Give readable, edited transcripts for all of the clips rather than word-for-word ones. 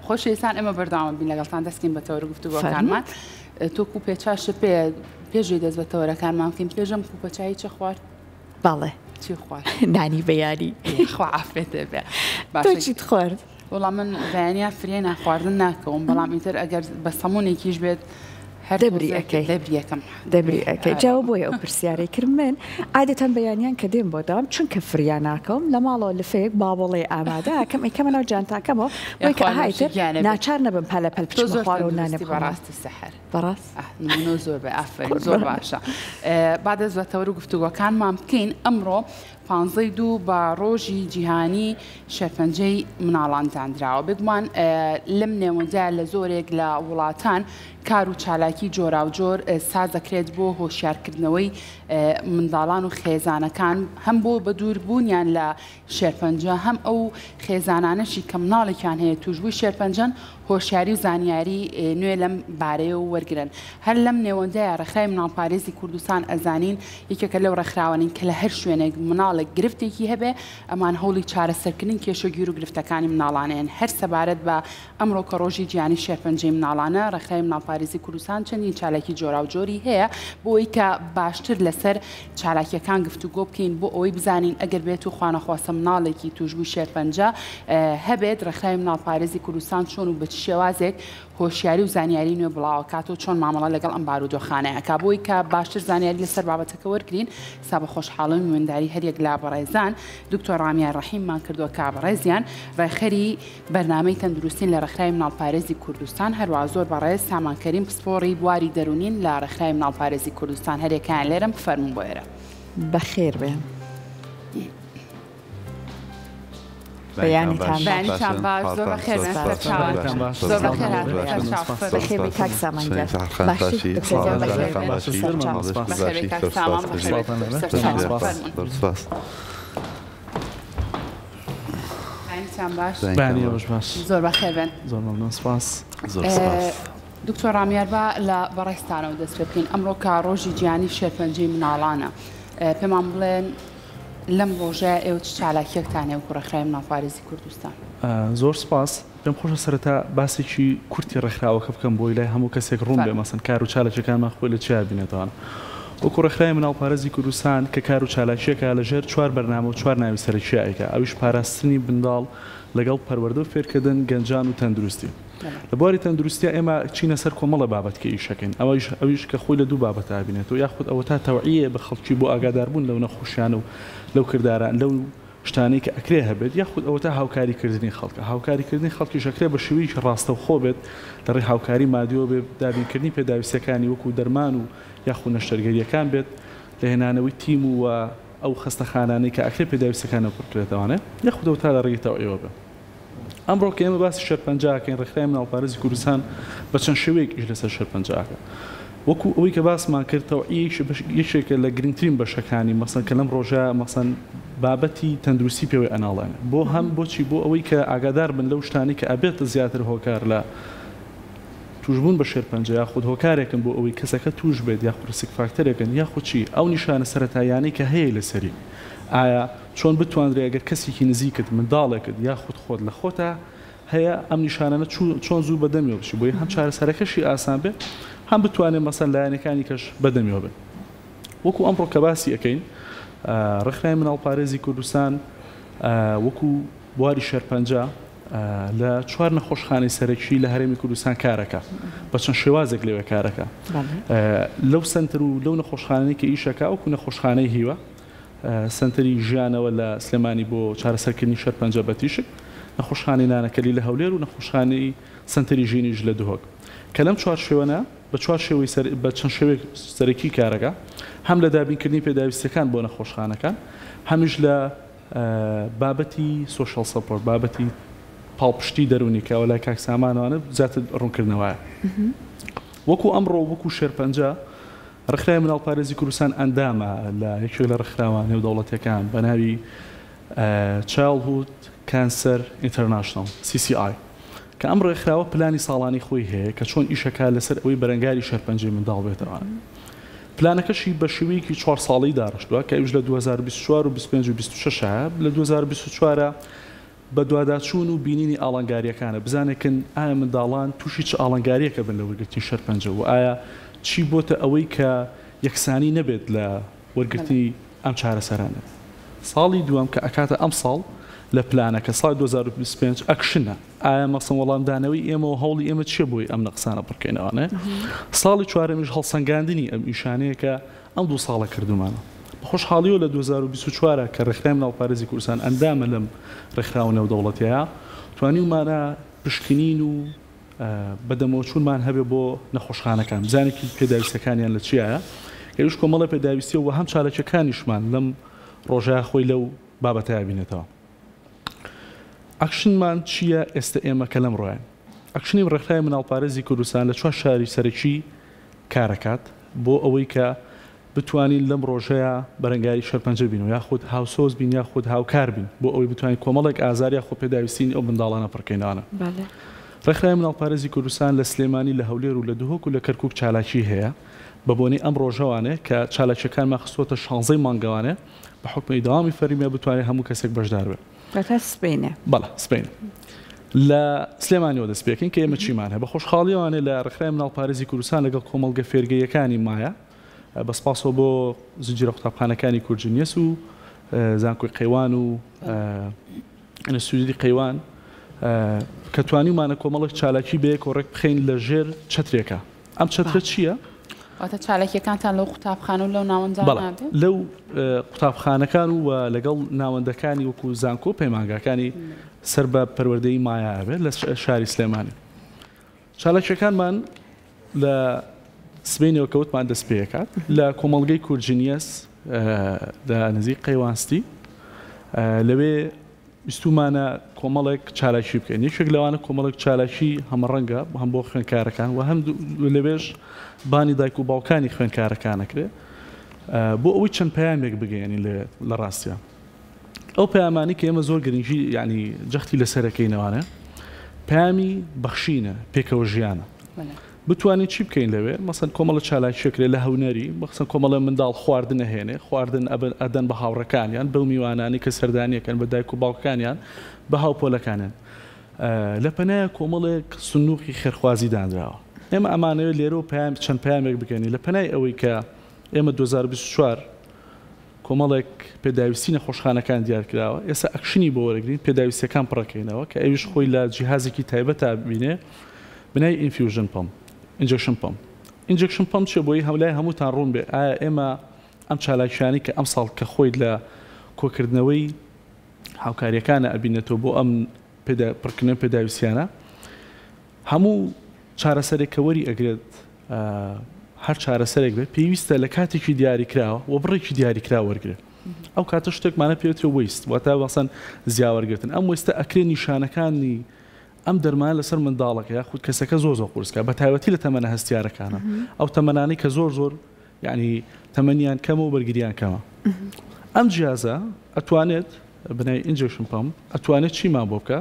خۆشەویستان ئێمە بەردەوام بین لەگەڵتان دەستکەین بە تەوەرە گفتوگۆکانمان تۆکو پێچاش پێشی دەست بە تەوەرەکانمان بکەین پێشەم کوپەچایی چه خوارد؟ بەڵێ چی خوارد؟ نانی بەیانی خوا عافێتێ بێ تۆ چیت خوارد؟ وەڵام من بەیانیا فریە ناخواردن ناکەوم بەڵام ئیتر ئەگەر بە سەمونێکیش بێت دەبری ئەەکەی دەبری ئەەکەی جاوە بۆیە ئەو پرسیارەی کرد من عادەتەن بەیانیان کە دێم بۆ دام چونکە فریا ناکەم لە ماڵەوە لەفەیەک بابڵێ ئامادە ئەکەم ئەیکەمەنەوە جانتاکەمەوە بۆی کە هایتر ناچار نەبم پەلەپەل بچمە خوارە و نانە بەڕاستی سەحر بەڕاست زۆر بە ئافرین زۆر باشە با دەست بە تەوەرە گفتوگۆکانمان بکەین ئەمڕۆ 15 بە ڕۆژی جیهانی شەرپەنجەی مناڵاندانراوە بگومان لەم نێوەندە لە زۆرێک لە وڵاتان کار و چالاکی جۆرا و جۆر ساز دەکرێت بۆ هۆشیارکردنەوەی منداڵان و خێزانەکان هەم بۆ بە دووربوونیان لە شێرپەنجە هەم ئەو خێزانانەشی کە مناڵێکیان هەیە توشبووی شێرپەنجەن هۆشیاری و زانیاری نوێ لەم بارەیە و وەرگرن هەر لەم نێوەندەیە ڕێخای مناڵپارێزی کوردستان ئەزانین یەکێکە لەو ڕێکخراوانین کە لە هەر شوێنێک مناڵێک گرفتێکی هەبێ ئەمان هەوڵی چارەسەرکردن کێشەگیر و گرفتەکانی مناڵانەیەن هەر سەبارەت بە ئەمڕۆ کە ڕۆژی جیهانی شێرپەنجەی مناڵانە ڕێخای مناڵپارێزی کوردستان چەندین چالاکی جۆرا و جۆری هەیە بۆ ئەوەی کە باشتر لەسەر چالاکیەکان گفتوگۆ بکەین بۆ ئەوەی بزانین ئەگەر بێت و خوانەخواستە مناڵێکی توشبووی شێرپەنجە هەبێت ڕێخای مناڵپارێزی کوردستان چۆن و بە شێوازێک هۆشیاری و زانیاری نوێ بڵاوکات و چۆن مامەڵە لەگەڵ ئەم بارودۆخانەیەکە بۆی کە باشتر زانیاری لەسەر بابەتەکە وەرگرین سا بە خۆشحاڵی وێنداری هەریەک لا بەڕێزان دکتۆر ڕامیار ڕەحیممان کردووە کا بەڕێزیان ڕێخەری بەرنامەی تەندروستین لە ڕێکخراوی مناڵپارێزی کوردستان هەروە زۆر بەڕێز سامانکەریم پسپۆڕی بواری دەرونین لە ڕێکخراوی مناڵپارێزی کوردستان هەرێکیان لێرەم فەرموون بۆ ئێرە بەخێر بێن بەیانیتان باش زۆر بەخێر زۆر بەخێر بەخێر کاک سامانگەر زۆر بەخێر بن زۆر مەمنون سپاس دکتۆر ڕامیار با لە بەڕێستانەوە دەست پێ بکەین ئەمڕۆ کە ڕۆژی جیهانی شێرپەنجەی مناڵانە پێمان بڵێن لەم ڕۆژە ئێوە چ چالاکیەکتان هەیە وەکو ڕێکخراوی مناڵپارێزی کوردستان زۆر سپاس پێم خۆشە سەرەتا باسێکی کورتی ڕێکخراوەکە بکەم بۆی لای هەموو کەسێک ڕوون بێ مەسەن کار و چالاکیەکانمان خۆی لە چیا بینێتەوە وەکو ڕێکخراوی مناڵپارێزی کوردستان کە کار و چالاکیەکە لەژێر 4 بەرنامە و 4 ناوی سەرەکیایەکە ئەویش پاراستنی منداڵ لەگەڵ پەروەردە و فێرکردن گەنجان و تەندروستی لە بواری تەندروستی ئێمە چینە سەر کۆمەڵە بابەت کە ئیشەکەین ئەویش کە خۆی لە دوو بابەت بینێتەوە یاخود ئەوە تا تەوعیە بە خەڵکی بۆ ئاگاداربوون لەو نەخۆشیان و لەو کرداران لەو شتانەی کە ئەکرێ هەبێت یاخود ئەوە تا هاوکاریکردنی خەڵکە هاوکاریکردنی خەڵکیش ئەکرێ بە شێوەیەکی ڕاستە و خۆ بێت لە ڕێی هاوکاری مادیۆ بێ دابینکردنی پێداویستەکانی وەکو دەرمان و یاخود نەشتەرگەریەکان بێت لە هێنانەوەی تیم و ئەو خستەخانانەی کە ئەکرێ پێداویستەکانە پڕکرێتەوەوانێ یاخود ئەو تا لە ڕێی تەوعیەوە بێت ئەمڕۆ کە ئێمە باسی شێرپەنجەکەین ڕێکخراوی مناڵپارێزی کوردستان بە چەند شێوەیەک ئیش لەسەر شێرپەنجەکە وەکو ئەوەی کە باسمان کردەوە یەکێکە لە گرنگترین بەشەکانی مەسەن کە لەم ڕۆژە مەسەن بابەتی تەندروستی پێوەی ئەناڵێنە بۆ هەم بۆچی بۆ ئەوەی کە ئاگادار بن لەو شتانی کە ئەبێت زیاتر هۆکار لە توشبوون بە شێرپەنجە یاخود هۆکارێکن بۆ ئەوەی کەسەکە توش بێت یاخود ریسک فاکتەرێکن یاخود چی ئەو نیشانە سەرەتاییانەی کە هەیە لەسەری ئایا چۆن بتوانرێت ئەگەر کەسێکی نزیکت منداڵێکت یاخود خۆت لە خۆتە هەیە ئەم نیشانانە چۆن زوو بەدەمیەوە بچی بۆی هەم چارەسەرەکەشی ئاسان بێت هەم بتوانێت مەسەن لایەنەکانی کەش بەدەمیەوە بێت وەکو ئەمڕۆ کە باسی ئەەکەین ڕێکخراوی مناڵپارێزی کوردستان وەکو بواری شێرپەنجە لە 4 نەخۆشخانەی سەرەکی لە هەرێمی کوردستان کارەکە بە چەند شێوازێک لەوێ کارەکە لەو سنتەر و لەو نەخۆشخانەی کە ئیشەکە وەکو نەخۆشخانەی هیوە سنتەری ژیانەوە لە سلێمانی بۆ چارەسەرکردنی شێرپەنجە بەتیشک نەخۆشخانەی نانەکەلی لە هەولێر و نەخۆشخانەی سنتەری ژینیش لە دهۆک کە لەم 4 شێوەنە بە 4 شێوەی بە چەند شێوەیەک سەرەکی کارەکە هەم لە دابینکردنی پێداویستەکان بۆ نەخۆشخانەکان هەمیش لە بابەتی سۆشەڵ سەپۆرت بابەتی پاڵپشتی دەرونی کە ئەوە لای کاک سامانەوانە زیاتر ڕوونکردنەوەیە وەکو ئەمڕۆ وەکو شێرپەنجە ڕێکخراوی مناڵپارێزی کوردستان ئەندامە لە یەکێک لە ڕێکخراوان نێودەوڵەتیەکان بە ناوی Childhood Cancer International CCI کە ئەم ڕێکخراوە پلانی ساڵانی خۆی هەیە کە چۆن ئیشەکە لەسەر ئەوەی بەرەنگاری شێرپەنجەی منداڵ بێتەوە پلانەکەشی بە شێوەیەکی 4 ساڵی داڕشتووە کە ئەوش لە 2024 و 25 و 26 لە 2024 بە دوواداچوون و بینینی ئاڵنگاریەکانە بزانێکن ئایا منداڵان تووشی چ ئاڵنگاریەکە بن لە وەرگرتنی شەرپەنجە و ئایا چی بۆتە ئەوەی کە یەکسانی نەبێت لە وەرگرتنی ئەم چارەسەرانە. ساڵی دووەم کە ئەکاتە ئەم ساڵ لە پلانەکە ساڵ 2025 ئەکشنە ئایا مەسن وەڵامدانەوەی ئێمە و هەوڵی ئێمە چیە بۆی ئەم نەقسانە بڕکەینەوەنە. ساڵی چوارەمیش هەڵسەنگاندنی ئەم ئیشانەیە کە ئەم دوو ساڵە کردومانە. بەخۆشحاڵیەوە لە 2024 کە ڕێکخراوی ناوپارێزی کوردستان ئەندامە لەم ڕێکخراوە نێودەوڵەتیەیە توانیمانە پشکنین و بەدەمەوەچوونمان هەبێ بۆ نەخۆشخانەکان بزانێکی پێداویستەکانیان لە چیایە کەویش کۆمەڵە پێداویستیەوە و هەم چالەکەکانیشمان لەم ڕۆژای خۆی لەو بابەتەیە بینێتەوە. ئەکشنمان چییە ئێستا ئێمە کە لەم ڕۆیان ئەکشنی ڕێکخراوی مناڵپارێزی کوردستان لە چوار شاری سەرەکی کارەکات بۆ ئەوەی کە بتوانین لەم ڕۆژەیە بەرەنگاری شەرپەنجە بین و یاخود هاوسۆز بین یاخود هاوکار بین بۆ ئەوەی بتوانین کۆمەڵێک ئازاریە خۆ پێداویستین ئەو منداڵانە پڕکەینانە. ڕێکخراوی مناڵپارێزی کوردستان لە سلێمانی لە هەولێر و لە دهۆک و لە کەرکووک چالاکی هەیە بە بۆنەی ئەم ڕۆژەوانێ کە چالاکیەکانمان خستووەتە 16 مانگەوانێ بە حکمی داوامی فەرمیە بتوانێت هەموو کەسێک بەشدار بێت. سپینە بەڵێ سپینە لە سلێمانیەوە دەست پێکەین کە ئێمە چیمان هەیە بە خۆشحاڵیەوانێ لە ڕێکخراوی مناڵپارێزی کوردستان لەگەڵ کۆمەڵگە فێرگەیەکانی مایە بەسپاسەوە بۆ زنجیرە قوتابخانەکانی کورجنیەس و زانکۆی قەیوان و ئینستیتوتی قەیوان کە توانیمانە کۆمەڵێک چالاکی بەیەک و ڕێک بخەین لە ژێر چەترێکە. ئەم چەترە چییە؟ واتە چالێکیەکانتان لەو قوتابخانە و لەو ناوەندان لەو قوتابخانەکان و لەگەڵ ناوەندەکانی وەکو زانکۆ پەیمانگاکانی سەر بە پەروەردەی مایە ئەبێت لە شاری سلێمانی. چالاکیەکانمان لە سبینەوە کەوتمان دەست پێکات لە کۆمەڵگەی کورجنیەس لە نزیک قەیوانستی لەوێ ویستومانە کۆمەڵێک چالاکی بکەین. یەکێک لەوانە کۆمەڵێک چالاکی هەمەڕەنگە هەم بۆ خوێنکارەکان و هەم لەوێش بانی دایک و باوکانی خوێنکارەکانەکرێ بۆ ئەوەی چەند پەیامێک بگەێنی لە ڕاستیە. ئەو پەیامانی کە ئێمە زۆر گرنگی ینی جەختی لەسەرەکەینەوانە پەیامی بەخشینە پێکەوە ژیانە. بتوانین چی بکەین لەوێ مەسەن کۆمەڵە چالاکیەکرێ لە هەونەری بەخسن کۆمەڵە منداڵ خواردن هێنێ خواردن ئەدەن بە هاوڕەکانیان بەو میوانانی کە سەردانیەکەن بە دایک و باوکانیان بە هاوپۆلەکانیان لە پەنایە کۆمەڵێک سنووقی خێرخوازی دانراوە. ئێمە ئەمانەوە لێرە و چەند پەیامێک بکەنی لە پەنای ئەوەی کە ئێمە 2024 کۆمەڵێک پێداویستی نەخۆشخانەکان دیارکراوە ئێستا ئەکشنی بۆ وەرەگرین پێداویستەکان پڕەکەینەوە کە ئەویش خۆی لە جیهازێکی تایبەت بینێ بنای ئینفیوژن پەمپ ئینجەکشن پەمپ. ئینجەکشن پەمپ چێ بۆی هەولای هەمووتان ڕوون بێ ئایا ئێمە ئەم چالاکیانی کە ئەم ساڵ کە خۆی لە کۆکردنەوەی هاوکاریەکانە ئەبینێتەوە بۆ ئەم پڕکردن پێداویستیانە هەموو چارەسەرێکە وەری ئەگرێت هەر چارەسەرێک بێت پێویستە لە کاتێکی دیاریکراوە و بڕێکی دیاریکرا وەرگێت. ئەو کاتە شتێکمانە پێوترە ویست واتە وەسەن زیاوەرگرتن ئەم وێستە ئەکرێ نیشانەکانی ئەم دەرمان لەسەر منداڵەکە یاخود کەسەکە زۆر قورسکە بە تایبەتی لە تەمەنە هەستیارەکانە ئەو تەمەنانی کە زۆر یعنی تەمەنیان کەمە و بەرگریان کەمە. ئەم جیازە ئەتوانێت بنای ئینجەکشن پەمپ ئەتوانێت چیمان بۆ بکە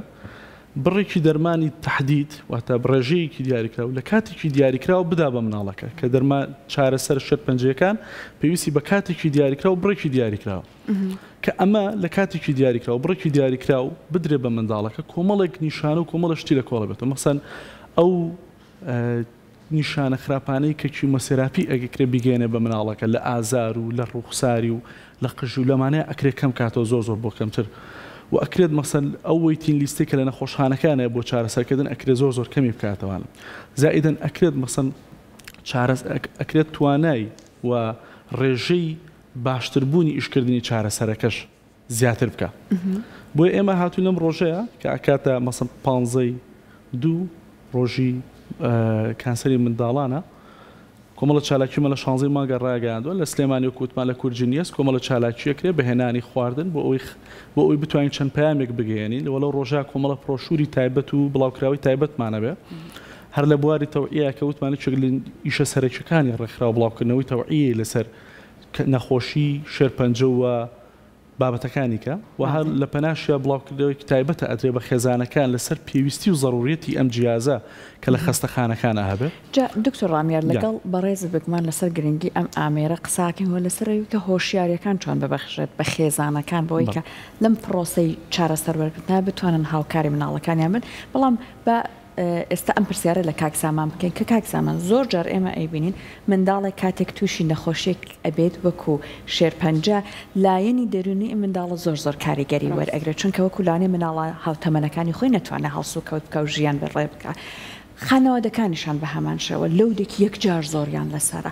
بڕێکی دەرمانی تەحدید واتە بڕێژەیەکی دیاریکراوە لە کاتێکی دیاریکراوە بدا بە مناڵەکە کە دەرمان چارەسەر شەرپەنجەکان پێویستی بە کاتێکی دیاریکراوە بڕێکی دیاریکراوە کە ئەمە لە کاتێکی دیاریکراوە بڕێکی دیاریکراوە بدرێ بە منداڵەکە کۆمەڵێک نیشانە و کۆمەڵە شتی لە کۆڵە بێتەوە مەسەن ئەو نیشانە خراپانەی کە کیمۆسێراپی ئەگەکرێ بیگەێنێ بە مناڵەکە لە ئازار و لە ڕوخساری و لە قژ و لەمانەیە ئەکرێ کەم کاتەوە زۆر بۆ کەمتر و ئەکرێت مەسەل ئەو وەیتین لیستێک کە لە نەخۆشخانەکانە بۆ چارەسەرکردن ئەکرێ زۆر کەمی بکاتەوانە زائیدەن ئەکرێت مەسەن ئەکرێت توانای و ڕێژەی باشتربوونی ئیشکردنی چارەسەرەکەش زیاتر بکە. بۆی ئێمە هاتوو لەم ڕۆژەیە کە ئەکاتە مەسەن 15 ڕۆژی کانسەری منداڵانە کۆمەڵە چالاکیمە لە 16 مانگە ڕاگەاندووە لە سلێمانی و کووتمان لە کورجنیەس کۆمەڵە چالاکیەکرێ بەهێنانی خواردن بۆ ئەوی بتوانین چەند پەیامێک بگەێنین لەوەڵە ڕۆژە کۆمەڵە پرۆشوری تایبەت و بڵاوکراوی تایبەتمانە بێ هەر لە بواری تەوعیە کەوتمانە چێک لە ئیشە سەرەکیەکانی ڕێکخراو بڵاوکردنەوەی تەوعیە لەسەر نەخۆشی شێرپەنجە و بابەتەکانی کە و هەر لە پەناشە بڵاوکردەوەی تایبەتە ئەدرێ بە خێزانەکان لەسەر پێویستی و ضرورەتی ئەم جیازە کە لە خەستەخانەکانە هەبێت. دکتۆر ڕامیر لەگەڵ بەڕێز بگمان لەسەر گرنگی ئەم ئامێرە قساکەین و لەسەرەوەی کە هۆشیاریەکان چۆن ببەخشێت بە خێزانەکان بۆی کە لەم پرۆسەی چارەسەربەرکردنا بتوانن هاوکاری مناڵەکانیان بن. بەڵام بە ئێستا ئەم پرسیارە لە کاکسامان بکەین کە کاکسامان زۆر جار ئێمە ئەیبینین منداڵێک کاتێک تووشی نەخۆشیێک ئەبێت وەکو شێرپەنجە لایەنی دەرونی منداڵە زۆر کاریگەری وەرئەگرێت چونکە وەکو لانێ مناڵە هاوتەمەنەکانی خۆی نەتوانێت هەڵسو کەوت بکە و ژیان بەڕێ بکە. خانەوادەکانیشان بە هەمان شێوە لەودێکی یەکجار زۆریان لەسەرە.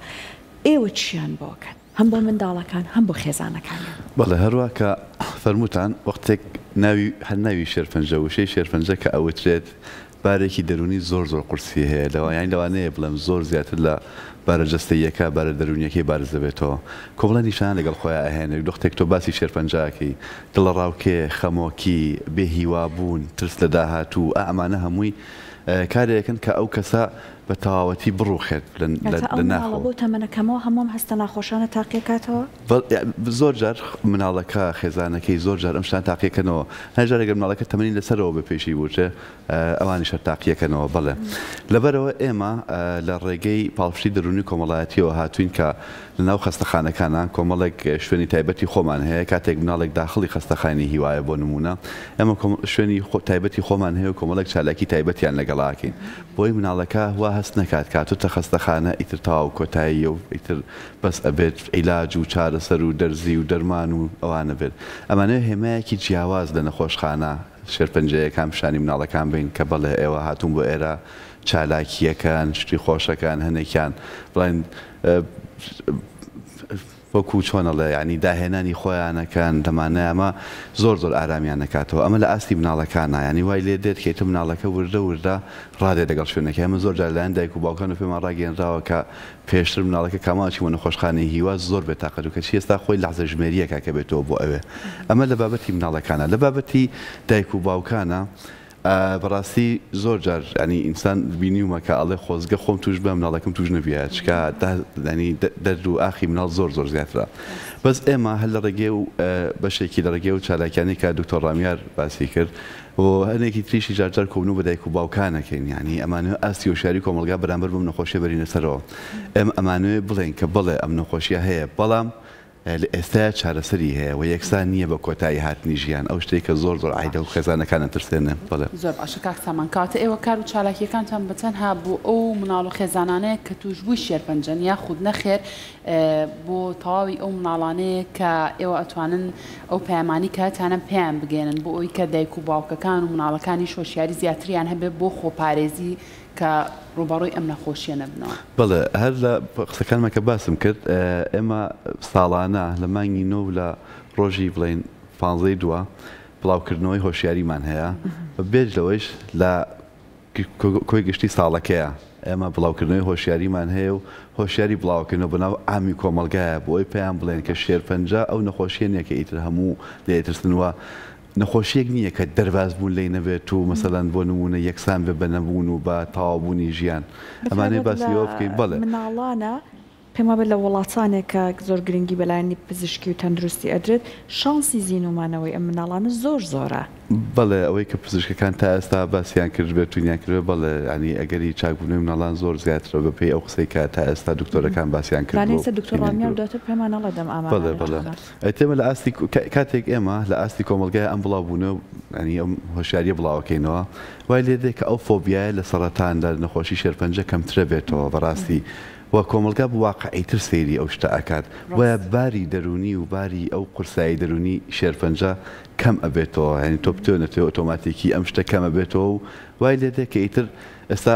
ئێوە چیان بۆکەن هەم بۆ منداڵەکان هەم بۆ خێزانەکانیان؟ بەڵێ هەروە کە فەرمووتان وەختێک هەر ناوی شێرپەنجە وشەی شێرپەنجە کە ئەوترێت بارێکی دەرونی زۆر قورسی هەیە لەوانیان لەوانەیە بڵێم زۆر زیاتر لە بارە جەستەیەکە بارە دەرونیەکەی بارز دەبێتەوە. کۆمەڵە نیشان لەگەڵ خۆیان ئەهێنێت. دۆختێک تۆ باسی شێرپەنجەکەی دڵە ڕاوکێ خەمۆکی بێهیوابوون ترس لە داهاتوو ئەمانە هەمووی کارێکن کە ئەو کەسە بە تەواوەتی بڕوخێت لە ناخۆ بۆ تەمەنەکەمەوە هەموم هەستە ناخۆشانە تاقیەکاتەوە. زۆر جار مناڵەکە خێزانەکەی زۆر جار ئەم شتان تاقیەکەنەوە. هەر ئەگەر مناڵەکە تەمەنی لەسەرەوە بە پێشی بووچێ ئەوانیشە تاقیەکەنەوە. بەڵێ لەبەرەوە ئێمە لە ڕێگەی پاڵپشتی دەرونی کۆمەڵایەتیەوە هاتوین کە لەناو خەستەخانەکانان کۆمەڵێک شوێنی تایبەتی خۆمان هەیە. کاتێک مناڵێک داخڵی خەستەخانی هیوایە بۆ نمونە ئێمە شوێنی تایبەتی خۆمان هەیە و کۆمەڵێک چالاکی تایبەتیان لەگەڵاکەین بۆی مناڵەکە وا هەست نکات کاتوتە خەستەخانە ئیتر تاو کۆتاییە و ئیتر بەس ئەبێت عیلاج و چارەسەر و دەرزی و دەرمان و ئەوانە بێت. ئەمانە هێمایەکی جیاواز لە نەخۆشخانە شێرپەنجەیەکان پیشانی مناڵەکان بین کە بەڵێ ئێوە هاتوون بۆ ئێرە چالاکیەکان شتی خۆشەکان هەنێکیان بڵێن وەکو چۆنەڵێ ینی داهێنانی خۆیانەکان دەمانە ئەمە زۆر ئارامیان نکاتەوە. ئەمە لە ئاستی مناڵەکانە ینی وای لێ دێت کەیتە مناڵەکە وردە ڕادێ لەگەڵ شوێنەکە. ئەمە زۆر جار لایەن دایک و باوکان و پێمان ڕاگەێنراوە کە پێشتر مناڵەکە کاماچی وە نەخۆشخانەی هیوا زۆر بێتاقەت و کەچی ئێستا خۆی لەحزە ژمێریەکە کە بێتەوە بۆ ئەوێ. ئەمە لە بابەتی مناڵەکانە. لە بابەتی دایک و باوکانە بەڕاستی زۆر جار ینی ئینسان بینیومە کە ئەڵێ خۆزگە خۆم توش بە مناڵەکەم توش نەبیە چکە دەرد و ئاخی مناڵ زۆر زیاترە. بەس ئێمە هەر لە ڕێگەی و بەشێکی لە ڕێگەی و چالاکیانی کە دکتۆر ڕامیار باسی کرد و هەنێکی تریشی جارجار کۆبنەوە بە دایک و باوکانەکەین. ینی ئەمانوێ ئاستی و شاری کۆمەلگا بەرامبەر بم نەخۆشیە بەرینە سەرەوە. ئەمانوێ بڵێن کە بڵێ ئەم نەخۆشیە هەیە بەڵام لە ئێستا چارەسەری هەیە و یەکسان نییە بە کۆتایی هاتنی ژیان. ئەو شتێک کە زۆر عیدە و خێزانەکانە ترسێنن. بڵێ زۆر باشە کاکسامان کاتە ئێوە کار و چالاکیەکانتان بەچەندها بوو ئەو مناڵ و خێزانانەیە کە توش بووی شێرپەنجەن یاخود نەخێر بۆ تەواوی ئەو مناڵانەیە کە ئێوە ئەتوانن ئەو پەیامانی کە هەتانە پێیان بگێنن بۆ ئەوی کە دایک و باوکەکان و مناڵەکانی شۆشیاری زیاتریان هەبێت بۆ خۆپارێزی کە ڕوبەڕووی ئەم نەخۆشیە نەبنەوە. بەڵێ هەر لە قسەکانمە کە باسم کرد ئێمە ساڵانە لە مانگی نۆ لە ڕۆژی بڵێن 15 دووە بڵاوکردنەوەی هۆشیاریمان هەیە بێژ لەوەیش لە کۆی گشتی ساڵەکەیە ئێمە بڵاوکردنەوەی هۆشیاریمان هەیە و هۆشیاری بڵاوکردنەوە بەناو ئامی کۆمەلگایە بۆ ئەوی پێیان بڵێن کە شێرپەنجە ئەو نەخۆشیە نیە کە ئیتر هەموو لێترسنوە نەخۆشیەک نییە کە دەرباز بوون لی نەبێت و مەسەلاەن بۆ نمونە یەکسان بێ بە نەبوون و بە تەواوبوونی ژیان. ئەمانەی باسیەوە بکەین. بەڵێ مناڵانە پێما بێت لە وڵاتانێکە زۆر گرنگی بەلایەنی پزیشکی و تەندروستی ئەدرێت شانسی زیینومانەوەی ئەم مناڵانە زۆرە. بەڵێ ئەوەی کە پزیشکەکان تا ئێستا باسییان کرد بێت توانیان کرد بەڵێ ینی ئەگەری چاکبوونەوەی مناڵان زۆر زیاترە بەپێی ئەو قسەی کە تا ئێستا دکتۆرەکان باسییان کرد. دکتۆر ڕامیار دواتر پێمانەڵە دەم بەڵێ ئەتێمە لە ئاستی کاتێک ئێمە لە ئاستی کۆمەلگای ئەم بڵاوبوونە ینی ئەم هۆشیاریە بڵاوەکەینەوە وای لێ دێت کە ئەو فۆبیایە لە سەرەتان لە نەخۆشی شێرپەنجە کەمترە بێتەوە بەڕاستی و کۆمەلگا بە واقعیتر سەیری ئەو شتە ئەکات وایە باری دەرونی و باری ئەو قورسایی دەرونی شێرپەنجە کەم ئەبێتەوە ینی تۆ بتوێنێتەوە ئۆتۆماتیکی ئەم شتە کەم ئەبێتەوە و وای لێ دێت کە ئیتر ئێستا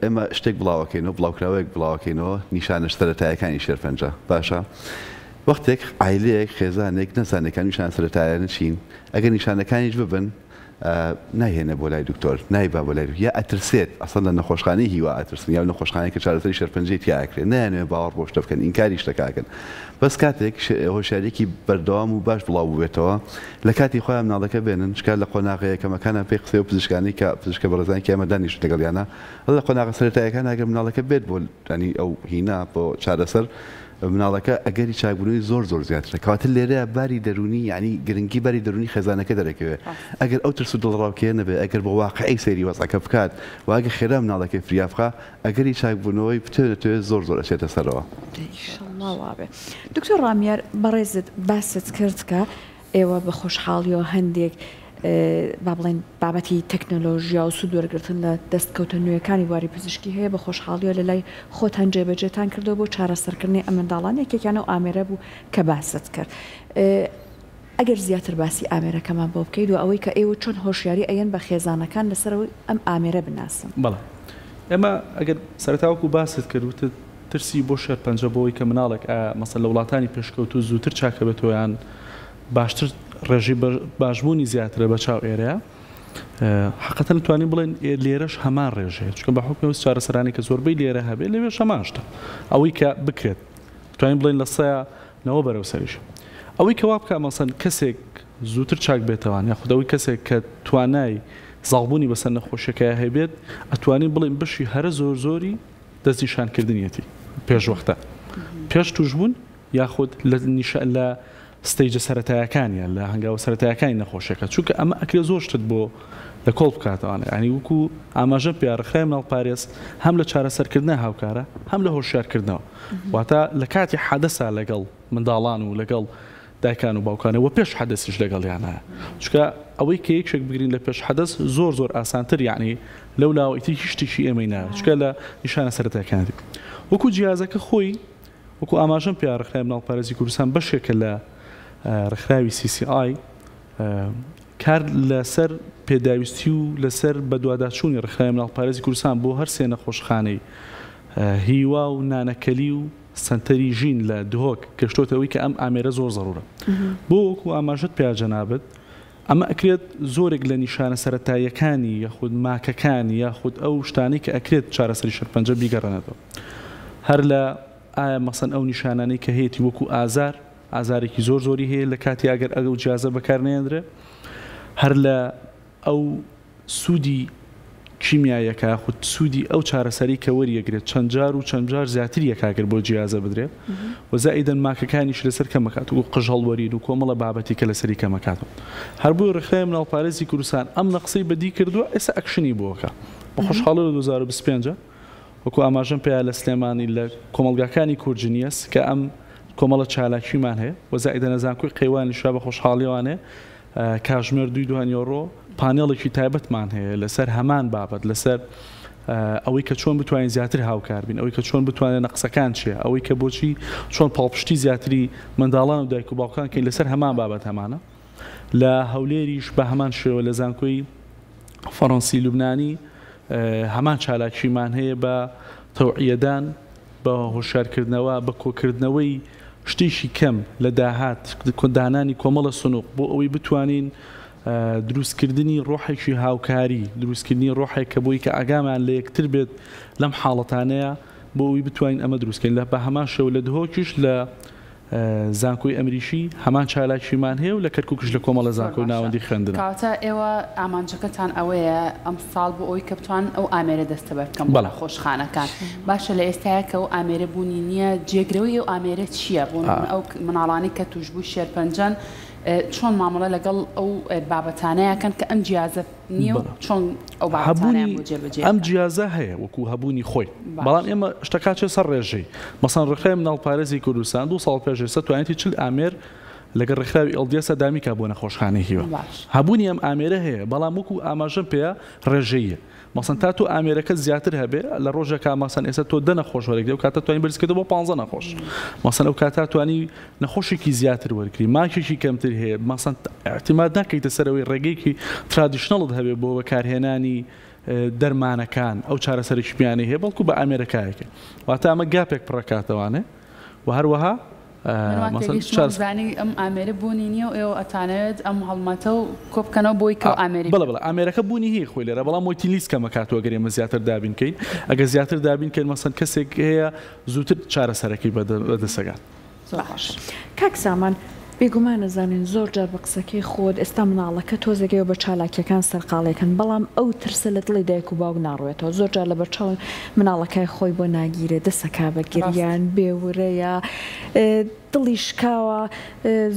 ئێمە شتێک بڵاوەکەینەوە بڵاوکراوەیەک بڵاوەکەینەوە نیشانە سەرەتاییەکانی شێرپەنجە باشە. وەختێک عایلەیەک خێزانێک نەزانەکان نیشان سەرەتاییانە چین ئەگەر نیشانەکانیش ببن نایهێنە بۆ لای دکتۆر نایبا بۆ لای یا ئەترسێت ئەسڵ لە نەخۆشخانەی هیوا ئەترسن یا نەخۆشخانەیە کە چارەسەری شێرپەنجەی تیاکرێت نایانێ باوەڕ بۆ شتە بکەن ئینکاری شتەکەکەن. بەس کاتێک هۆشیارێکی بەردەوام و باش بڵاو بێتەوە لە کاتی خۆیان مناڵەکە بێنن شکال لە قۆناغەیە کەمەکانە پێی قسەی و پزیشکانی کە پزیشکە بەڕێزانی کە ئێمە دانیشت لەگەڵیانە لە قۆناغە سەرەتاییەکان ئەگەر مناڵەکە بێت بۆ ینی ئەو هینا بۆ چارەسەر مناڵەکە ئەگەری چاکبوونەوەی زۆر زیاترە کەواتە لێرە باری دەرونی یعنی گرنگی باری دەرونی خێزانەکە دەرەکەوێت ئەگەر ئەو ترس و دڵڕاوکێ نەبێت ئەگەر بە واقعی سەیری وەزعەکە بکات واگە خێرا مناڵەکەی فریابخە ئەگەری چاکبوونەوەی بتوێت زۆر ئەچێتە سەرەوە. ئینشەڵڵا وابێ. دکتۆر ڕامیار بەڕێزت باست کرد کە ئێوە بە خۆشحاڵیەوە هەندێک با بڵێن بابەتی تەکنۆلۆژیا و سوودوەرگرتن لە دەستکەوتە نوێیەکانی واری پزیشکی هەیە بە خۆشحاڵیەوە لە لای خۆتان جێبەجێتان کردەوە بۆ چارەسەرکردنی ئەم منداڵانێکێکیان و ئامێرە بوو کە باست کرد. ئەگەر زیاتر باسی ئامێرەکەمان بۆ بکەیت و ئەوەی کە ئێوە چۆن هۆشیاری ئەیەن بە خێزانەکان لەسەرەوەی ئەم ئامێرە بناسن. بەڵێ ئێمە ئەگەر سەرتاوەکو باست کردوتە ترسی بۆ شێرپەنجە بۆەوەی کە مناڵێک مەسەڵ لە وڵاتانی پێشکەوت و زووتر چاکە بێتەوەیان باشتر ڕێژی باشبوونی زیاترە بە چاو ئێرەیە حقیقەتەن توانین بڵێن لێرەش هەمان ڕێژەیە چونکە بە حکمی چارەسەرانی کە زۆربەی لێرە هەبێت لەوێش هەماشتە ئەوەی کە بکرێت توانین بڵێن لە سەیەنەوە بەرەو سەریش ئەوەی کەوا بکە مەسەن کەسێک زووتر چاک بێتەوە یاخود ئەوەی کەسێک کە توانای زاڵبوونی بەسەر نەخۆشیەکەی هەبێت ئەتوانین بڵێن بەشی هەرە زۆری دەستنیشانکردنیەتی پێشوەختە پێش توشبوون یاخود لە ستەیجە سەرەتایەکانیان لە هەنگاوە سەرەتایەکانی نەخۆشیەکە چونکە ئەمە ئەکرێ زۆر شت بۆ لە کۆڵ بکاتەوانێ ینی وەکو ئاماژە پیاڕخرای مناڵپارێز هەم لە چارەسەرکردنە هاوکارە هەم لە هۆشیارکردنەوە واتە لە کاتی حەدەسا لەگەڵ منداڵان و لەگەڵ دایکان و باوکانەوە پێش حەدەسیش لەگەڵیان هەیە چونکە ئەوەی کە یەکشێک بگرین لە پێش حەدەس زۆر ئاسانتر یعنی لەو لاوەیتی هیچ ئێمەی ناوێت چونکە لە نیشانە سەرەتایەکانی وەکو جیازەکە خۆی وەکو ئاماژەم پیاڕخرای مناڵپارێزی کوردستان بەشێکە لە ڕخراوی CCI کار لەسەر پێداویستی و لەسەر بەدواداچوونی ڕخراوی مناڵپارێزی کوردستان بۆ هەر سێ نەخۆشخانەی هیوا و نانەکەلی و سنتەری ژین لە دهۆک گەشتۆتەوەی کە ئەم ئامێرە زۆر زەڕورە بۆ وەکو ئاماژەت پیاجەنابێت ئەمە ئەکرێت زۆرێک لە نیشانە سەرەتاییەکانی یاخود ماکەکانی یاخود ئەو شتانی کە ئەکرێت چارەسەری شەرپەنجە بیگەڕێنێتەوە هەر لە ئایا مەسەن ئەو نیشانانەی کە هەیەی وەکو ئازارێکی زۆری هەیە لە کاتی ئەگەر ئەو جیازە بەکارنێنرێ هەر لە ئەو سوودی کیمیایەکە خود سوودی ئەو چارەسەری کە وەریەگرێت چەند جار زیاتر یەکاگر بۆ جیازە بدرێت و زائیدەن ماکەکانیش لەسەر کەمەکات و قژەڵوەرین و کۆمەڵە بابەتی کە لەسەری کەمەکاتەوە هەر بۆ ڕخراوی مناڵپارێزی کوردستان ئەم نەقسەی بەدی کردووە ئێستا ئەکشنی بۆکە بە خۆشحاڵی لە 2025 وەکو ئاماژەم پێیا لە سلێمانی لە کۆمەڵگاکانی کورجنیەس کە ئەم کۆمەڵە چالاکیمان هەیە و زائیدە نەزانکۆی قەیوانی شا بە خۆشحاڵیوانێ کاژمێر 2 یۆرۆ پانێڵێکی تایبەتمان هەیە لەسەر هەمان بابەت لەسەر ئەوەی کە چۆن بتوانین زیاتر هاوکار بین ئەوەی کە چۆن بتوانێت نەقسەکان چیە ئەوەی کە بۆچی چۆن پاڵپشتی زیاتری منداڵان و دایک و باوکان کەین لەسەر هەمان بابەت هەمانە لە هەولێریش بە هەمان شێوە لە زانکۆی فەڕەنسی لوبنانی هەمان چالاکیمان هەیە بە تەوعیەدان بە هۆشیارکردنەوە بە کۆکردنەوەی شتێکی کەم لە داهات دانانی کۆمەڵە سنووق بۆ ئەوەی بتوانین دروستکردنی ڕۆحێکی هاوکاری دروستکردنی ڕۆحێک کە بۆی کە ئاگامان لە یەکتر بێت لەم حاڵەتانەیە بۆ ئەوی بتوانین ئەمە دروستکەین لە بە هەمان شەو لە دهۆکیش لە زانکۆی ئەمریشی هەمان چالاکیمان هەیە و لە کەرکووکش لە کۆمەڵە زانکۆی ناوەندی خوێندن کاتە ئێوە ئامانجەکەتان ئەوەیە ئەم ساڵ بۆ ئەوی کە بتوان ئەو ئامێرە دەستە بەرکەم بەڵە خۆشخانەکان باشە لە ئێستاە کە ئەو ئامێرە بوونی نییە جێگرەوەی ئەو ئامێرە چییە بۆ ئەو مناڵانی کە توشبوو شێرپەنجەن چۆن مامەڵە لەگەڵ ئەو بابەتانەیەکەن کە ئەم جیازە نییە و چۆن ئەو بابەتانیان بۆ جێبەجێ ئەم جیازە هەیە وەکو هەبوونی خۆی بەڵام ئێمە شتەکە چێ سەر ڕێژەی مەسەن ڕخراوی مناڵپارێزی کوردستان 2 ساڵ پێش ئێستا توانێتی 40 ئامێر لەگەڵ ڕێکخراوی ئەڵدیەسە دامیکا بۆ نەخۆشخانەی هیوە هەبوونی ئەم ئامێرە هەیە بەڵام وەکو ئاماژەم پێە ڕێژەیە مەسەن تا تۆ ئامێرەکە زیاتر هەبێ لە ڕۆژێکا مەسەن ئێستا تۆ 10 نەخۆش وەرەگرێ و کاتە توانین بەرزکردن بۆ 15 نەخۆش مەسەن ئەو کاتا توانی نەخۆشێکی زیاتر وەرگری ماکێکی کەمتر هەیە مەسەن احتیمال ناکەیتە سەرەوەی ڕێگەیەکی ترادیشنەڵت هەبێ بۆ بەکارهێنانی دەرمانەکان ئەو چارەسەرێکی پیانەی هەیە بەڵکو بە ئامێرەکایەکە واتە ئەمە گاپێک پڕەکاتەوانێ و هەروەها زانی ئەم ئامێرە بوونی نییە و ئێوە ئەتانەوێت ئەم هەڵمەتە و کۆبکەنەوە بۆی کە ئامێری بڵێ ئامێرەکە بوونی هەیە خۆی لێرە بەڵام وتی لیست کەمەکاتەوە گەرێمە زیاتر دابینکەین ئەگە زیاتر دابینکەین مەسەن کەسێک هەیە زووتر چارەسەرەکەی بەدەسەگات کاک سامان بێگومان نەزانین زۆر جار بە قسەکەی خۆت ئێستا مناڵەکە تۆزێکەوە بە چالاکیەکان سەرقاڵێکن بەڵام ئەو ترسە لە دڵی دایک و باوک ناڕوێتەوە زۆر جار لە بەرچاو مناڵەکەی خۆی بۆ ناگیرێ دەسەکا بە گریان بێورەیە دڵی شکاوە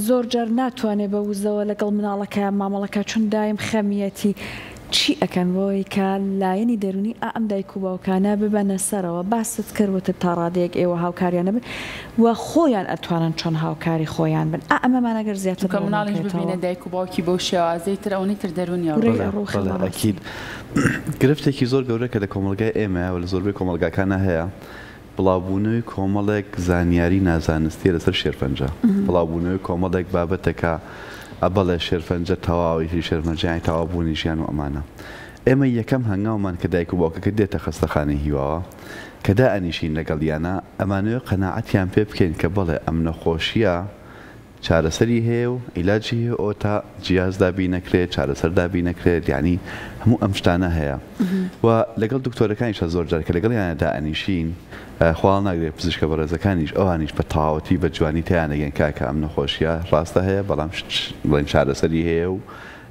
زۆر جار ناتوانێت بە وزەوە لەگەڵ مناڵەکە مامەڵەکە چون دایم خەمیەتی چی ئەکەن بۆی کە لایەنی دەرونی ئەم دایک و باوکانە ببەنە سەرەوە باست کردوتە تا ڕادەیەک ئێوە هاوکاریانە بن و خۆیان ئەتوانن چۆن هاوکاری خۆیان بن ئەمەمانەگەر زیاتر کە مناڵیش ببینە دایک و باوکی بۆ شێوازەی تر ئەوەی تر دەرونی ئەکید گرفتێکی زۆر گەورە کە لە کۆمەلگای ئێمە و لە زۆربەی کۆمەلگاکانە هەیە بڵاوبوونەوەی کۆمەڵێک زانیاری نازانستی لەسەر شێرپەنجە بڵاوبوونەوەی کۆمەڵێک بابەتەکە ئەبەڵێ شێرپەنجە تەواوی شێرپەنجەی تەوابوونی ژیان و ئەمانە ئێمە یەکەم هەنگاومان کە دایک و باوکەکە دێتە خەستەخانەی هیواوە کە دائەنیشین لەگەڵیانە ئەمانەوە قەناعەتیان پێ بکەین کە بەڵێ ئەم نەخۆشیە چارەسەری هەیە و عیلاجی هەیە ئەو تا جیاز دابی نەکرێت چارەسەر دابی نەکرێت یعنی هەموو ئەم شتانە هەیە و لەگەڵ دکتۆرەکانیشە زۆر جار کە لەگەڵیانە دائەنیشین خواڵ ناگرێت پزیشکە بەڕێزەکانیش ئەوانیش بە تەواوەتی بە جوانی تیانەگەن کاکە ئەم نەخۆشیە ڕاستە هەیە بەڵام بڵێن چارەسەری هەیە و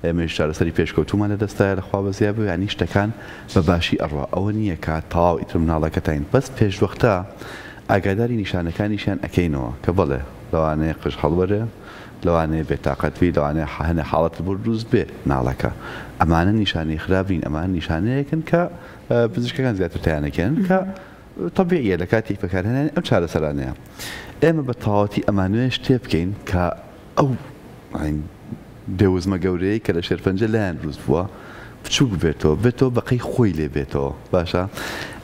ئێمەش چارەسەری پێشکەوتومان لە دەستایە لەخوا بەزیاب و ینی شتەکان بە باشی ئەڕوا ئەوە نییە کە تەواو ئیتر مناڵەکەتین بەس پێشوەختە ئاگاداری نیشانەکانیشیان ئەکەینەوە کە بڵێ لەوانەیە قژ هەڵوەرە لەوانەیە بێتاقەتوی لەوانەیە هەنێ حاڵەت بۆ دروست بێ ناڵەکە ئەمانە نیشانەی خراپین ئەمان نیشانەیەکن کە پزیشکەکان زیاتر تیانەکەن کە طبیعیە لە کاتی بەکارهێنانی ئەم چارەسەرانەیە ئێمە بە تەواوەتی ئەمانوێ شتێ بکەین کە ئەو دێوزمە گەورەیە کە لە شێرپەنجە لایەن دروست بووە بچووک بێتەوە بەقەی خۆی لێ بێتەوە باشە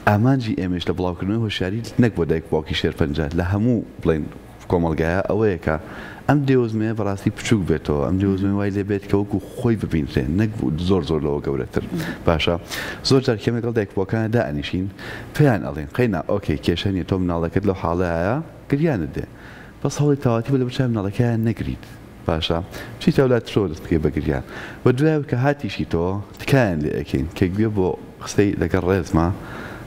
ئامانجی ئێمەش لە بڵاوکردنەوەی هۆشیاری نەک بۆ دایک باوکی شێرپەنجە لە هەموو بڵێن کۆمەلگایە ئەوەیە کە ئەم دێوزمەیە بەڕاستی بچووک بێتەوە ئەم دێوزمەی وای لێ بێت کە وەکو خۆی ببینرێن نەک زۆر لەوە گەورەتر باشە زۆر جار کێمە لەگەڵ دایک باوکانە دائەنیشین پێیان ئەڵێن قەینا ئۆکەی کێشە نیە تۆ مناڵەکەت لەو حاڵەیە گریانت دێ بەس هەوڵی تەواتی بە لە بچای مناڵەکەیان نەگریت باشە چیت ئەولات ترۆ دەست بکەی بەگریان و دوای کە هاتیشی تۆ تکایان لێ ئەکەین کە گوێ بۆ قسەی لەگەڵ ڕێزمە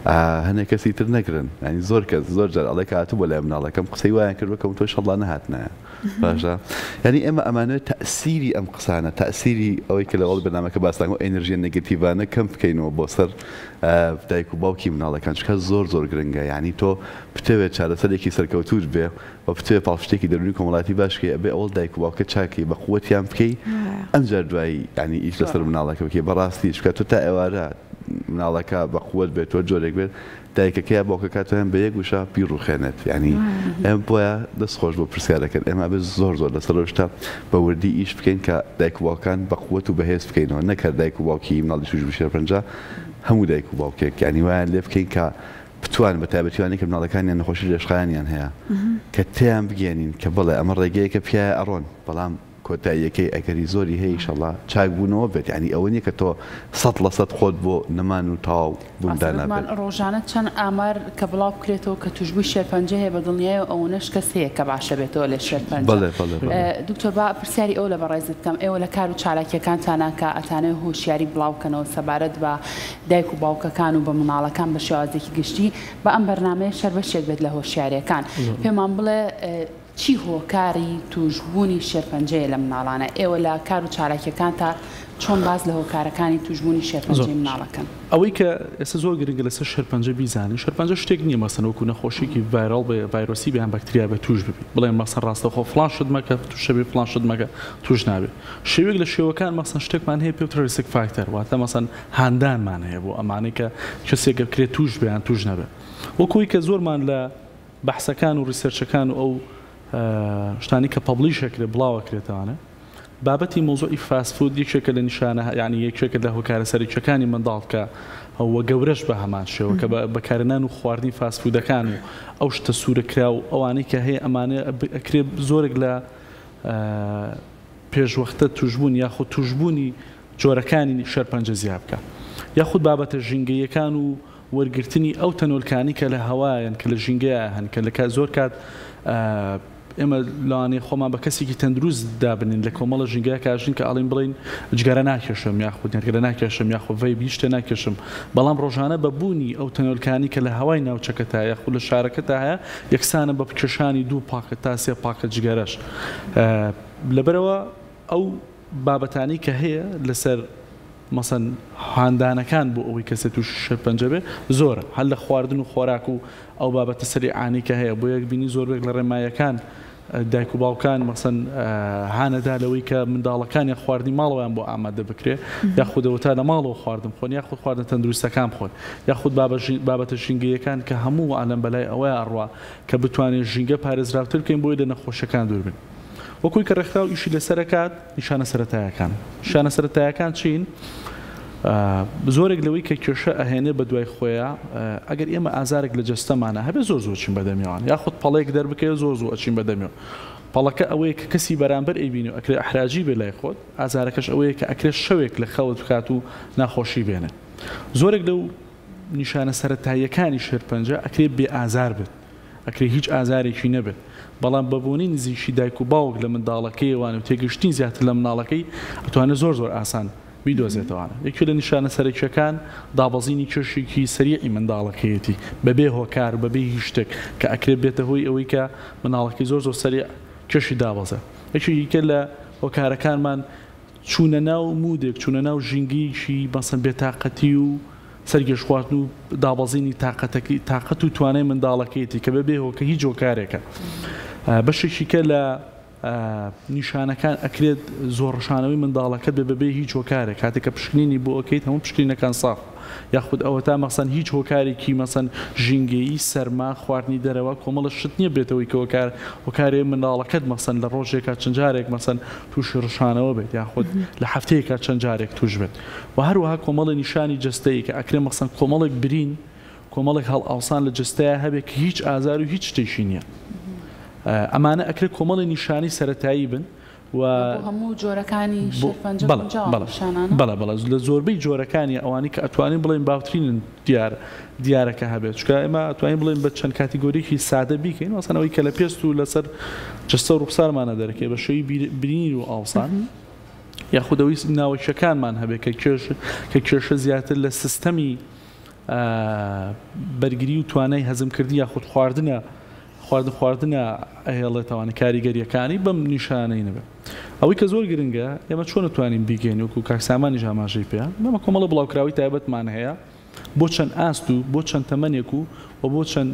هەنێک کەسی تر نەگرن ینی زۆر کەس زۆر جار ئەڵێ کاتوو بۆ لای مناڵەکەم قسەی وایان کردوکەم تۆ شەڵا نەهاتنایە باشە ینی ئێمە ئەمانەوە تەئسیری ئەم قسانە تەئسیری ئەوەی کە لەوەڵ بەنامەکە باستان و ئێنەرژیە نەگەتیڤانە کەم بکەینەوە بۆ سەر دایک و باوکی مناڵەکان چکە زۆر گرنگە ینی تۆ بتەوێت چارەسەرێکی سەرکەوتوت بێ و بتوێت پاڵشتێکی دەرونی کۆمەڵاتی باشکەی ئەبێ ئەوڵ دایک و باوکە چاکی بە قووەتیان بکەی ئەمجار دوایی ینی ئیش لەسەر مناڵەکە بکەی بەڕاستی چکە تۆ تا ئێوارە مناڵەکە بە قووەت بێت تۆ جۆرێک بێت دایکەکەی باوکەکاتیان بە یەک وشە بیرڕوخێنێت ینی ئەم بۆیە دەستخۆش بۆ پرسیارەکەن ئێمە بێ زۆر لەسەر شتا بە وردی ئیش بکەین کە دایک و باوکان بە قووەت و بەهێز بکەینەوە نەکرد دایک و باوکی مناڵی توش شێرپەنجە هەموو دایک و باوکێک ینی وایان لێ بکەین کە بتوان بە تایبەتیوانی کە مناڵەکانیان نەخۆشی لێشقیانیان هەیە کە تیان بگەێنین کە بڵێ ئەمە ڕێگەیەکە پیاە ئەڕۆن بەڵام کۆتاییەکەی ئەگەری زۆری هەیە ئینشەڵڵا چاکبوونەوە بێت ینی ئەوە نییە کە تۆ 100% خۆت بۆ نەمان و تاو بووندانابێت ڕۆژانە چەند ئامار کە بڵاو بکرێتەوە کە توشبووی شێرپەنجە هەیە بە دڵنیایە و ئەوەنەش کەس هەیە کە باشە بێتەوە لە شێرپەنجە دکتۆر با پرسیاری ئەو لە بەڕێز بکەم ئێوە لە کار و چالاکیەکانتانە کە ئەتانەوێت هۆشیاری بڵاوکەنەوە سەبارەت بە دایک و باوکەکان و بە مناڵەکان بە شێوازێکی گشتی بە ئەم بەرنامەیە شەر بەشێک بێت لە هۆشیاریەکان پێمان بڵێ چی هۆکاری توشبوونی شێرپەنجەیە لە مناڵانە ئێوە لە کار و چالاکیەکان تا چۆن باز لە هۆکارەکانی توشبوونی شێرپەنجەی مناڵەکەن ئەوەی کە ئێستا زۆر گرنگە لەسەر شێرپەنجە بیزانین شێرپەنجە شتێک نییە مەسەن وەکو نەخۆشیێکی ڤایرال بێ ڤایرۆسی بێ یان بەکتریا بێ توش ببی بڵێن مەسەن ڕاستەخۆ فڵان شت مەکە توش بێ فڵان شت مەکە توش نابێ شێوەیەک لە شێوەکان مەسەن شتێکمان هەیە پێوترە ریسک فاکتەر واتە مەسەن هاندانمان هەیە بۆ ئەمانەی کە کەسێک بکرێت توش بێ یان توش نەبێ وەکوی کە زۆرمان لە بەحسەکان و ریسەرچەکان و ئەو شتانی کە پەبلیشەکرێت بڵاوەکرێتوانە بابەتی مۆزۆی فاستفود یەکێکە لە نیشانە یعنی یەکێکە لە هۆکارە سەرچەکانی منداڵ کە ئەوە گەورەش بە هەمان شێوە کە بەکارهێنان و خواردنی فاستفودەکان و ئەو شتە سوورەکرا و ئەوانەی کە هەیە ئەمانە ئەکرێت زۆرێک لە پێشوەختە توشبوون یاخود توشبوونی جۆرەکانی شێرپەنجە زیاد بکە یاخود بابەتە ژینگەیەکان و وەرگرتنی ئەو تەنۆلکانی کە لە هەوایان کە لە ژینگەیە هەن کە لە زۆر کات ئێمە لەوانەیە خۆمان بە کەسێکی تەندروست دابنین لە کۆمەڵە ژینگەیە کاژین کە ئاڵین بڵین جگەرە ناکێشم یاخود نێرگەرە ناکێشم یاخود ڤەی بیشتە ناکێشم بەڵام ڕۆژانە بەبوونی ئەو تەنۆلکانی کە لە هەوای ناوچەکەتا یاخود لە شارەکەتا هەیە یەکسانە بە کێشانی 2 پاکەت تا 3 پاکەت جگەرەش لەبەرەوە ئەو بابەتانی کە هەیە لەسەر مەسەن هاندانەکان بۆ ئەوەی کەسێت توش شێرپەنجە بێ زۆرە هەر لە خواردن و خۆراک و ئەو بابەتە سەریعانی کە هەیە بۆ یەک بینی زۆربێک لە ڕێمایەکان دایک و باوکان مەسەن هانەدا لەوەی کە منداڵەکانی خواردنی ماڵەوەیان بۆ ئامادە بکرێ یاخودەوەتا لە ماڵەوە خواردن بخۆن یاخود خواردن تەندروستەکان بخۆن یاخود بابەتە ژینگەیەکان کە هەموو ئالەم بەلای ئەوەی ئەڕوا کە بتوانێت ژینگە پارێزراوتر بکەین بۆی لە نەخۆشەکان دوور بن وەکوی کە ڕێکخراو ئیشی لەسەرکات نیشانە سەرەتایەکان نیشانە سەرەتایەکان چین زۆرێک لەوەی کە کێشە ئەهێنێ بە دوای خۆیان ئەگەر ئێمە ئازارێک لە جەستەمانە هەبێ زۆر زۆر چین بەدەمیەوان یاخود پەڵەیەک دەربکەوێت زۆر زۆر ئەچین بەدەمیەوە پەڵەکە ئەوەیە کە کەسی بەرامبەر ئەیبینی و ئەکرێ ئەحراجی بێ لای خۆت ئازارەکەش ئەوەیە کە ئەکرێت شەوێک لە خەوت بکات و ناخۆشی بێنێ زۆرێک لەو نیشانە سەرەتاییەکانی شێرپەنجە ئەکرێت بێ ئازار بێت ئەکرێ هیچ ئازارێکی نەبێت بەڵام بەبوونی نزیشی دایک و باوک لە منداڵەکەیوان و تێگەشتین زیاتر لە مناڵەکەی ئەتوانێت زۆر زۆر ئاسان بیدۆزێتەوەانە یەکێ لە نیشانە سەرەکیەکان دابەزینی کێشێکی سەریعی منداڵەکەیەتی بەبێ هۆکار بەبێ هیچ شتێک کە ئەکرێت بێتە هۆی ئەوەی کە مناڵەکەی زۆر زۆر سەریع کێشی دابەزە یەکێ لە هۆکارەکانمان چوونە ناو مودێک چوونە ناو ژینگەیەکی بەسەن بێتاقەتی و سەرگەشت خواردن و دابەزینی تاقەت و توانای منداڵەکەیەتی کە بەبێ هۆکە هیچ هۆکارێکە بەشێکی کە لە نیشانەکان ئەکرێت زۆرشانەوەی منداڵەکە بەبێ هیچ هۆکارێک کاتێککە پشکنینی بۆ ئۆکەیت هەموو پشکینەکان ساف یاخود ئەوە تا مەسەن هیچ هۆکارێکی مەسەن ژینگەیی سەرما خواردنی دەرەوە کۆمەڵە شت نییە بێتەوەی کە هۆکارێ منداڵەکەت مەسەن لە ڕۆژێکە چەند جارێک مەسەن تووشی ڕشانەوە بێت یاخود لە هەفتەیەکە چەند جارێک توش بێت و هەروەها کۆمەڵە نیشانی جستەیە کە ئەکرێ مەسەن کۆمەڵێک برین کۆمەڵێک هەڵ ئاوسان لە جستەیە هەبێت کە هیچ ئازار و هیچ شتێکی نییە ئەمانە ئەکرێت کۆمەڵی نیشانی سەرەتایی بن و هەموو جۆرەکانی شێرپەنجە بەڵە لە زۆربەی جۆرەکانی ئەوانی کە ئەتوانین بڵێن باوترینن دیارەکە هەبێت چکە ئێمە ئەتوانین بڵێن بە چەند کاتیگۆریکی سادە بیکەین وەسەنەوەی کە لە پێست و لەسەر جستە و ڕوخسارمانە دەرەکەی بە شێوی برینی و ئاوسان یاخودەوەی ناوەشەکانمان هەبێت کە کێشە زیاتر لە سیستەمی بەرگری و توانای هەزمکردنی یاخود خواردنە ئەهێڵێتەوەوانی کاریگەریەکانی بەم نیشانەی نەبێت ئەوەی کە زۆر گرنگە ئێمە چۆن نتوانین بیگەین وەکو کاکسامانی ژاماژەی پێیان مەمە کۆمەڵە بڵاوکراوی تایبەتمان هەیە بۆ چەند ئاست و بۆ چەند تەمەنێک و بۆ چەند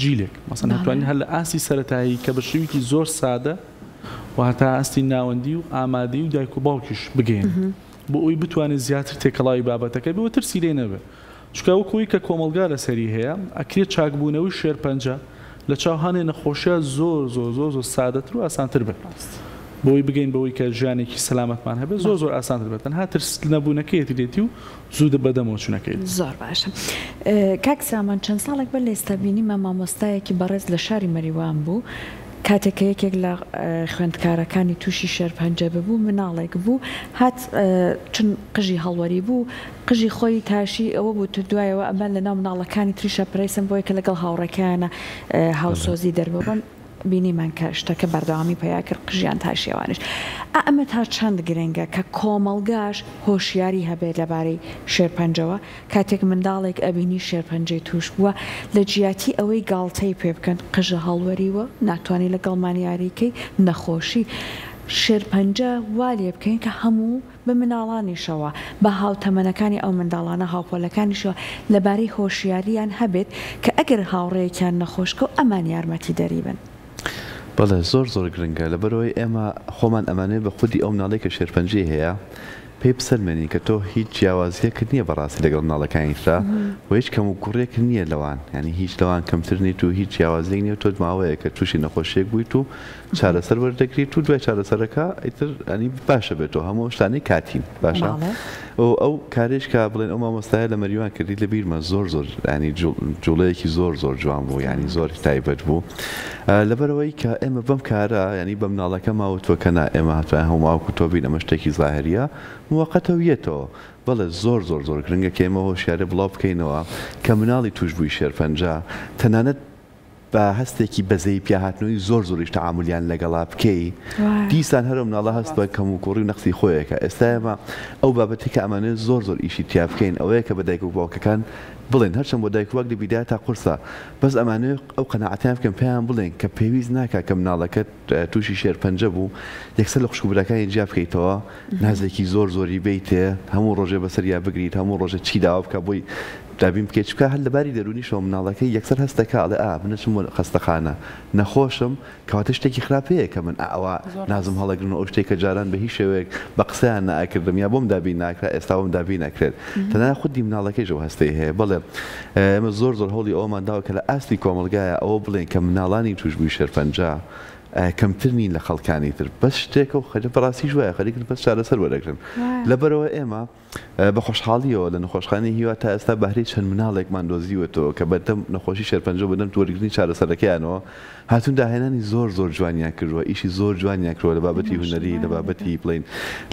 جیلێک مەسەن نتوانین هەر لە ئاستی سەرەتایی کە بە شێوەیەکی زۆر سادە و هەتا ئاستی ناوەندی و ئامادەی و دایک و باوکیش بگەین بۆ ئەوی بتوانێت زیاتر تێکەڵاوی بابەتەکەی بۆ ترسی لێ نەبێت چکە وەکوی کە کۆمەلگا لەسەری هەیە ئەکرێت چاکبوونەوەی شێرپەنجە لە چاوهانێ نەخۆشیە زۆر سادەتر و ئاسانتر بێت بۆی بگەین بەوەی کە ژیانێکی سەلامەتمان هەبێت زۆر ئاسانتر بێت تەنها ترس نەبوونەکەیەتی دێتی و زوو بەدەمەوە چوونەکەیت زۆر باشە کاک سامان چەند ساڵێک بە لێستابینیمە مامۆستایەکی بەڕێز لە شاری مەریوان بوو کاتێکە یەکێک لە خوێندکارەکانی تووشی شێرپەنجە ببوو مناڵێک بوو هات چون قژی هەڵوەری بوو قژی خۆی تاشی ئەوە بوو دوایەوە ئەمە لە ناو مناڵەکانی تریشە پرەیسم بۆیە کە لەگەڵ هاوڕێکیانە هاوسۆزی دەربەن بینیمان کە شتەکە بەردەوامی پیا کرد قژیان تاشیێوانش ئەمە تا چەند گرنگە کە کۆمەڵگاش هۆشیاری هەبێت لەبارەی شێرپەنجەوە کاتێک منداڵێک ئەبینی شێرپەنجەی توش بووە لە جیاتی ئەوەی گاڵتەی پێ بکەن قژە هەڵوەریوە ناتوانانی لەگەڵمان یاریکەی نەخۆشی شێرپەنجە وا لێ بکەین کە هەموو بە مناڵانیشەوە بە هاوتەمەنەکانی ئەو منداڵانە هاوپۆلەکانیشەوە لەبارەی هۆشیاریان هەبێت کە ئەگەر هاوڕێیەکیان نەخۆشکە و ئەمان یارمەتی دەریبن. بەڵێ زۆر گرنگە لەبەرەوەی ئێمە خۆمان ئەمانێ بە خودی ئەو مناڵێک کە شێرپەنجەی هەیە پێی بسەلمێنی کە تۆ هیچ جیاوازیەکە نییە بەڕاستی لەگەڵ مناڵەکانیترا و هیچ کەم و کوڕێک نییە لەوان ینی هیچ لەوان کەمتر نیت و هیچ جیاوازێک نیە تۆ ماوەیە کە تووشی نەخۆشیێک بوویت و چارەسەر وەردەگریت و دوای چارەسەرەکە ئیتر ئەنی باشە بێتەوە هەموو شتانی کاتین باشە ئەو کارێش کە بڵێن ئەو مامۆستایە لە مەریوان کردی لە بیرمە زۆر ینی جوڵەیەکی زۆر جوان بوو ینی زۆر تایبەت بوو لەبەرەوەی کە ئێمە بەم کارە ینی بە مناڵەکە ماوەتوە کە ئێمە هاتوان هەماوەکو تۆ بین ئەمە شتێکی زاهریە موقەتەویەتەوە بەڵێ زۆر گرنگە کە ئێمە هۆشیارە بڵاو بکەینەوە کە مناڵی توش بووی شێرپەنجە تەنانەت بە هەستێکی بەزەی پیاهاتنەوەی زۆریش تعاملیان لەگەڵا بکەی دیسان هەرم ناڵە هەست بە کەم و کوڕی و نەخسی خۆیەکە ئێستا ئێمە ئەو بابەتی کە ئەمانە زۆر ئیشی تیا بکەین ئەوەیە کە بە دایک و باوکەکان بڵێن هەرچەند بۆ دایک وەک لە بیدای تا قورسە بەس ئەمانە ئەو قەناعەتیان بکەن پێیان بڵێن کە پێویست ناکە کە مناڵەکەت تووشی شێرپەنجە بوو یەکسەر لە خوشکبرەکانی جیا بکەیتەوە نازێکی زۆری بیتێ هەموو ڕۆژێ بەسەریا بگریت هەموو ڕۆژە چی داوا بکە بۆی دابین بکەیت چکە هەر لەباری دەرونیشەوە مناڵەکەی یەکسەر هەستەکە ئەڵێ منەچم خەستەخانە نەخۆشم کەواتە شتێکی خراپەیە کە من ئەوە نازم هەڵەگرن ئەو شتێک کە جاران بە هیچ شێوەیەک بە قسەیان ناکردم یا بۆم دابین ناکرا ئێستا بۆم دابین نەکرێت تەنها خودی مناڵەکەیشەوە هەستەی هەیە بڵێ ئێمە زۆر هەوڵی ئەومان داوە کە لە ئاستی کۆمەلگایە ئەوە بڵێن کە مناڵانی توشبووی شێرپەنجە کەمتر نین لە خەڵکانی تر بەس شتێکە و خەرە بەڕاستی ژوایە خەریکن بەس چارەسەر وەرەگرن لەبەرەوە ئێمە بە خۆشحاڵیەوە لە نەخۆشخانەی هیوا تا ئێستا بەهرەی چەند مناڵێکمان دۆزیوەتەوە کە بەردەم نەخۆشی شێرپەنجە بەدەم وەرگرتنی چارەسەرەکەیانەوە هاتوون داهێنانی زۆر جوانیان کردووە ئیشی زۆر جوانیان کردووە لە بابەتی هونەری لە بابەتی بڵین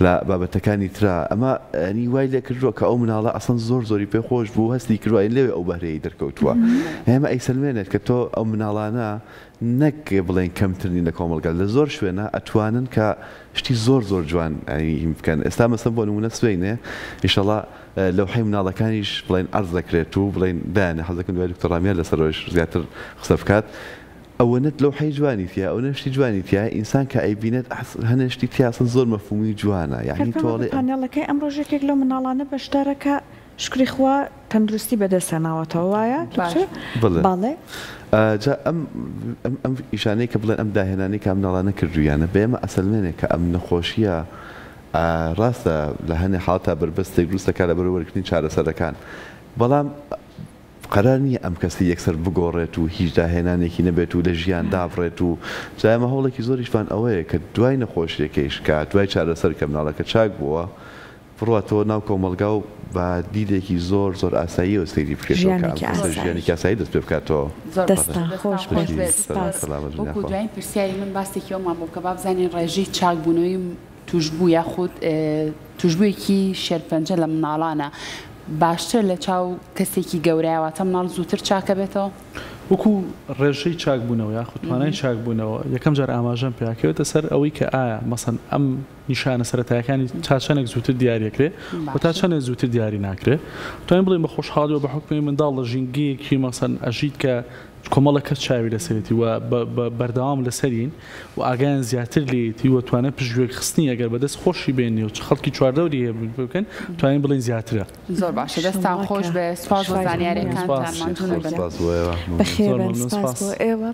لە بابەتەکانی ترا ئەمە ئەنی وای لێ کردووە کە ئەو مناڵە ئەسەن زۆری پێخۆش بوو هەستی کردووە لێوێ ئەو بەهرەیە دەرکەوتووە ئێمە ئەیسەلمێنێت کە تۆ ئەو مناڵانە نەک بڵێن کەمترنی لە کۆمەلگا لە زۆر شوێنە ئەتوانن کە شتی زۆر جوان بکەن ئێستا مەسەن بۆ نمونە سوێنێ ئیشەڵا لەوحەی مناڵەکانیش بڵێن ئەرز دەکرێت و بڵێن دایانە حەزەکەن دوای دکتۆرامیان لەسەرەوەش زیاتر قسە بکات ئەوەنت لەوحەی جوانی تیا ئەو نەشتی جوانی تیا ئینسان کە ئەیبینێت هەنێشتی تیاسن زۆر مەفهومی جوانە یعنی تۆڵێ پانێڵەکەی ئەم ڕۆژێکێک لەو مناڵانە بەشدارەکە شکری خوا تەندروستی بەدەستێناوەتەوە وایە باڵێ جا ئەم ئیشانەی کە بڵێن ئەم داهێنانی کە مناڵانە کردویانە بێمە ئەسەلمێنێک کە ئەم نەخۆشیە ڕاستە لە هەنێ حاڵتا بربەستێک دروستەکە لە بەرەوەرگرتنی چارەسەرەکان بەڵام قەرار نییە ئەم کەسی یەکسەر بگۆڕێت و هیچ داهێنانێکی نەبێت و لە ژیان دابڕێت و جایمە هەوڵێکی زۆریشمان ئەوەیە کە دوای نەخۆشیەکەیش کە دوای چارەسەر کە مناڵەکە چاک بووە بڕاتەوە ناو کۆمەلگا و بە دیدێکی زۆر ئاسایی و سەیری بکرێت ژیانێکی ئاسایی دەست پێ بکاتەوە وەکو دوای پرسیاری من باستێکی ئەومان بوو کە با بزانین ڕێژەی چاکبوونەوەی توشبوو یاخود توشبوویەکی شێرپەنجە لە مناڵانە باشتر لە چاو کەسێکی گەورەیەواتە مناڵ زووتر چاکە بێتەوە وەکو ڕێژەی چاکبوونەوە یاخود توانای چاکبوونەوە یەکەم جار ئاماژەم پێکەوێتە سەر ئەوەی کە ئایا مەسەن ئەم نیشانە سەرەتایەکانی تا چەندێک زووتر دیاریەکرێ و تا چەندێک زووتر دیاری ناکرێ توانین بڵێن بە خۆشحاڵیەوە بە حکمی منداڵ لە ژینگەیەکی مەسەن ئەژیت کە کۆمەڵە کەس چاوی لەسەرێتی و بەردەوام لەسەرین و ئاگایان زیاتر لێتی و توانێت پشتگوێک خستنی ئەگەر بەدەست خۆشی بێنی و خەڵکی چواردەوری هەیە بکەن توانین بڵێن زیاترە زۆر باشە دەستان خۆش بە سوپاس بۆ زانیاریەکانتان بەخێر سپاس بۆ ئێوە